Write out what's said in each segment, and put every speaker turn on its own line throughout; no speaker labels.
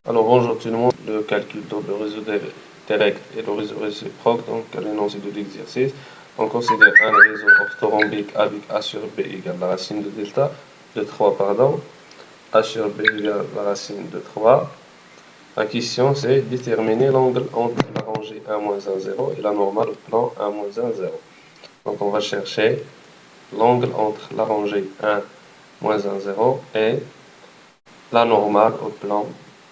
Alors bonjour tout le monde, le calcul dans le réseau direct et le réseau réciproque, donc l'énoncé de l'exercice. On considère un réseau orthorhombique avec A sur B égale la racine de delta de 3, pardon. A sur B égale la racine de 3. La question c'est déterminer l'angle entre la rangée 1 moins 1, 0 et la normale au plan 1 moins 1, 0. Donc on va chercher l'angle entre la rangée 1 moins 1, 0 et la normale au plan.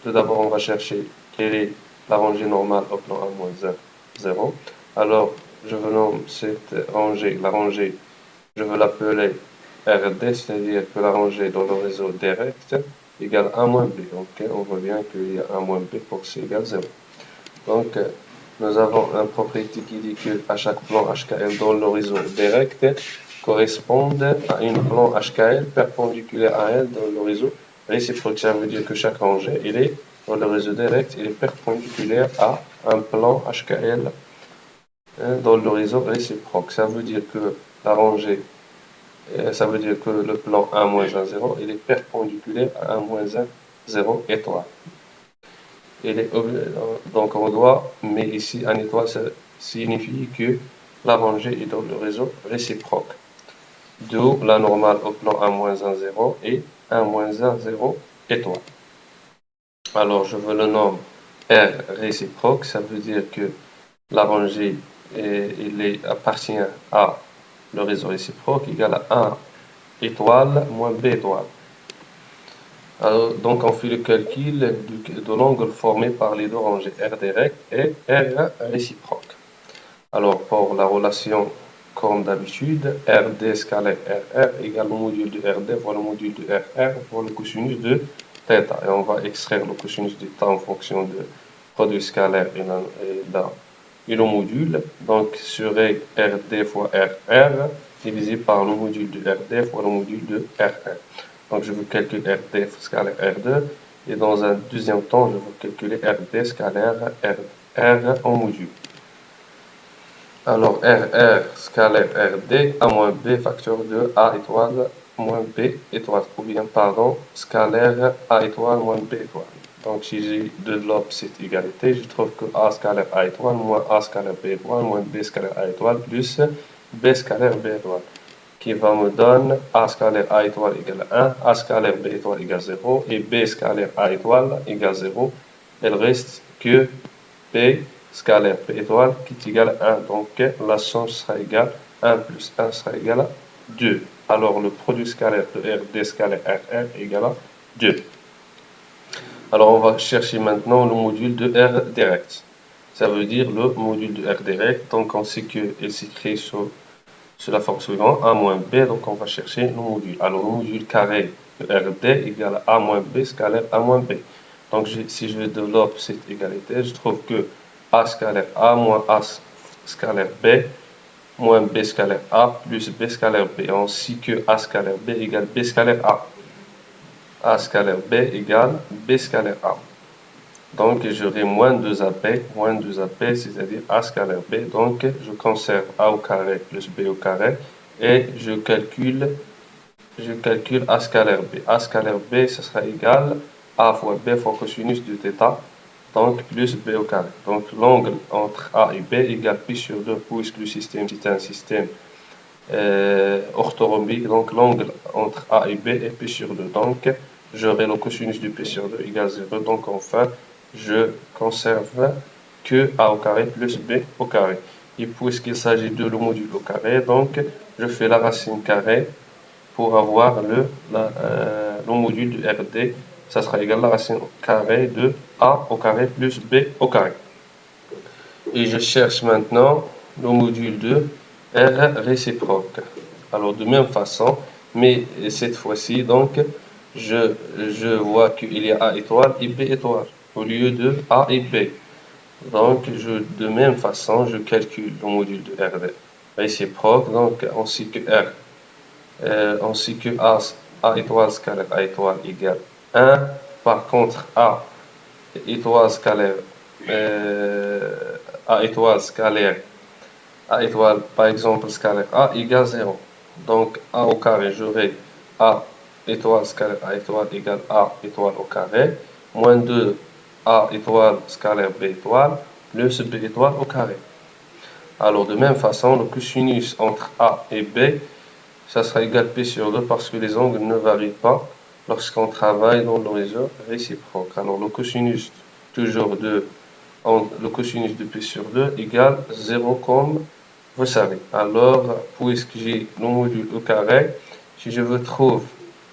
Tout d'abord, on va chercher quelle est la rangée normale au plan 1 moins 1, 0. Alors, je veux nommer cette rangée, la rangée, je veux l'appeler RD, c'est-à-dire que la rangée dans le réseau direct égale 1 moins B. Donc, on voit bien qu'il y a 1 moins B pour C égale 0. Donc, nous avons une propriété qui dit qu'à chaque plan HKL dans le réseau direct correspond à une plan HKL perpendiculaire à elle dans le réseau réciproque. Ça veut dire que chaque rangée, dans le réseau direct, il est perpendiculaire à un plan HKL dans le réseau réciproque. Ça veut dire que la rangée, ça veut dire que le plan 1 moins 1, 0, il est perpendiculaire à 1 moins 1, 0 étoile. Donc on doit, mais ici un étoile, ça signifie que la rangée est dans le réseau réciproque. D'où la normale au plan 1 moins 1, 0 et 1 moins 1, 0 étoile. Alors je veux le nombre R réciproque, ça veut dire que la rangée appartient à le réseau réciproque égal à 1 étoile moins B étoile. Alors, donc on fait le calcul de l'angle formé par les deux rangées R direct et R réciproque. Alors pour la relation comme d'habitude, RD scalaire RR égale le module de RD fois le module de RR fois le cosinus de θ. Et on va extraire le cosinus de θ en fonction de produit scalaire et le module. Donc serait RD fois RR divisé par le module de RD fois le module de RR. Donc je veux calculer RD scalaire R2 et dans un deuxième temps, je veux calculer RD scalaire R en module. Alors RR scalaire RD A moins B facteur de A étoile moins B étoile, ou bien pardon, scalaire A étoile moins B étoile. Donc si je développe cette égalité, je trouve que A scalaire A étoile moins A scalaire B étoile moins B scalaire A étoile plus B scalaire B étoile, qui va me donner A scalaire A étoile égale 1, A scalaire B étoile égale 0 et B scalaire A étoile égale 0. Il reste que B scalaire B étoile qui est égal à 1. Donc la somme sera égale 1 plus 1 sera égal à 2. Alors le produit scalaire de RD scalaire RR est égal à 2. Alors on va chercher maintenant le module de R direct. Ça veut dire le module de R direct. Donc on sait qu'il s'écrit sur la forme suivante, A moins B, donc on va chercher le module. Alors le module carré de RD égale à A moins B scalaire A moins B. Donc si je développe cette égalité, je trouve que A scalaire A moins A scalaire B moins B scalaire A plus B scalaire B, ainsi que A scalaire B égale B scalaire A. A scalaire B égale B scalaire A. Donc j'aurai moins 2AB, c'est-à-dire A scalaire B. Donc je conserve A au carré plus B au carré et je calcule A scalaire B. A scalaire B, ce sera égal à A fois B fois cosinus de θ, donc plus B au carré. Donc l'angle entre A et B égale pi sur 2, puisque le système c'est un système orthorhombique, donc l'angle entre A et B est pi sur 2. Donc j'aurai le cosinus de pi sur 2 égale 0. Donc enfin, je conserve que A au carré plus B au carré. Et puisqu'il s'agit de le module au carré, donc je fais la racine carrée pour avoir le module de RD. Ça sera égal à la racine carrée de A au carré plus B au carré. Et je cherche maintenant le module de R réciproque. Alors de même façon, mais cette fois-ci, donc, je vois qu'il y a A étoile et B étoile au lieu de A et B. Donc, de même façon, je calcule le module de R réciproque. Donc, ainsi que R, ainsi que A étoile scalaire A étoile égale 1. Par contre, A étoile scalaire, A étoile scalaire, A étoile, par exemple, scalaire A égale 0. Donc, A au carré, j'aurai A étoile scalaire A étoile égale A étoile au carré, moins 2 A étoile scalaire B étoile plus B étoile au carré. Alors, de même façon, le cosinus entre A et B, ça sera égal P sur 2 parce que les angles ne varient pas lorsqu'on travaille dans l'horizon réciproque. Alors, le cosinus toujours de le cosinus de P sur 2 égale 0 comme vous savez. Alors, puisque j'ai le module au carré, si je veux trouver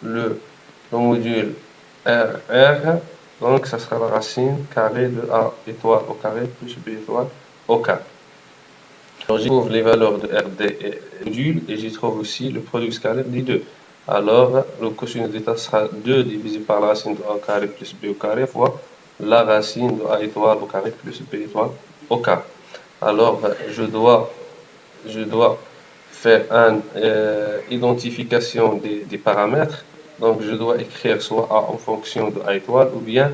le module R, donc ça sera la racine carrée de A étoile au carré plus B étoile au carré. Alors, j'y trouve les valeurs de RD et module et j'y trouve aussi le produit scalaire des deux. Alors, le cosinus d'état sera 2 divisé par la racine de A au carré plus B au carré fois la racine de A étoile au carré plus B étoile au carré. Alors, je dois faire une identification des paramètres. Donc, je dois écrire soit A en fonction de A étoile ou bien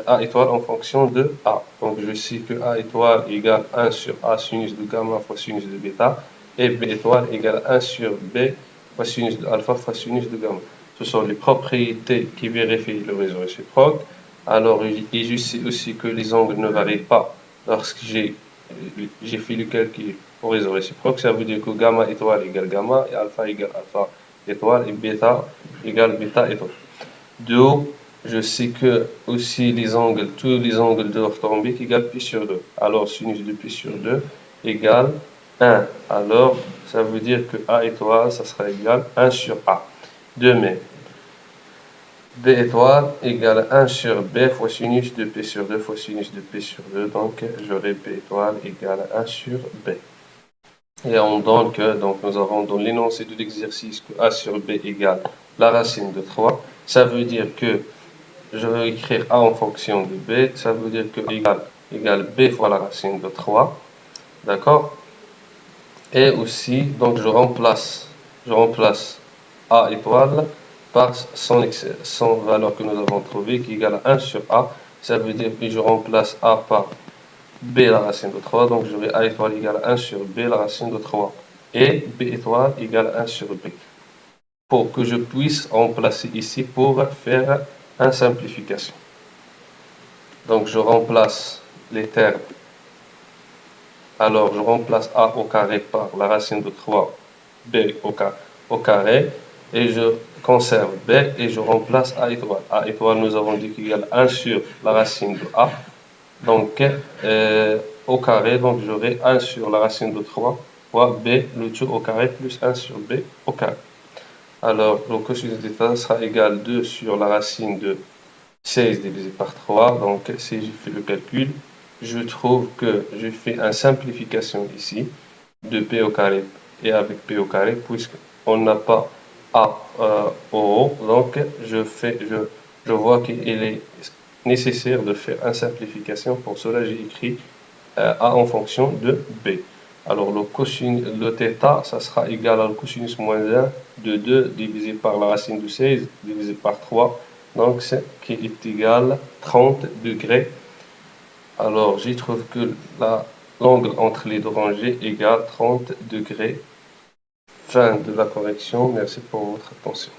A étoile en fonction de A. Donc, je sais que A étoile égale 1 sur A sinus de gamma fois sinus de bêta et B étoile égale 1 sur B fois sinus de alpha fois sinus de gamma. Ce sont les propriétés qui vérifient le réseau réciproque. Alors, et je sais aussi que les angles ne varient pas lorsque j'ai fait le calcul au réseau réciproque. Ça veut dire que gamma étoile égale gamma et alpha égale alpha étoile et bêta égale bêta étoile. De haut, je sais que aussi tous les angles de orthorhombique égale pi sur 2. Alors, sinus de pi sur 2 égale 1. Alors, ça veut dire que A étoile, ça sera égal 1 sur A. De même, B étoile égale 1 sur B fois sinus de P sur 2 fois sinus de P sur 2. Donc, j'aurai B étoile égale 1 sur B. Et on donne que, donc nous avons dans l'énoncé de l'exercice que A sur B égale la racine de 3. Ça veut dire que je vais écrire A en fonction de B. Ça veut dire que égale B fois la racine de 3. D'accord? Et aussi, donc je remplace A étoile par son valeur que nous avons trouvée qui égale 1 sur A. Ça veut dire que je remplace A par B la racine de 3. Donc j'aurai A étoile égale 1 sur B la racine de 3. Et B étoile égale 1 sur B. Pour que je puisse remplacer ici pour faire une simplification. Donc je remplace les termes. Alors je remplace A au carré par la racine de 3 B au carré et je conserve B et je remplace A étoile. A étoile, nous avons dit qu'il égale 1 sur la racine de A. Donc au carré, donc j'aurai 1 sur la racine de 3 fois B le tout au carré plus 1 sur B au carré. Alors le cosinus d'état sera égal 2 sur la racine de 16 divisé par 3. Donc si je fais le calcul, je trouve que je fais une simplification ici de P au carré et avec P au carré puisqu'on n'a pas A au haut. Donc je vois qu'il est nécessaire de faire une simplification. Pour cela, j'ai écrit A en fonction de B. Alors le θ, ça sera égal à le cosinus moins 1 de 2 divisé par la racine de 16 divisé par 3. Donc c'est qui est égal à 30 degrés. Alors j'y trouve que l'angle entre les deux rangées égale 30 degrés. Fin de la correction. Merci pour votre attention.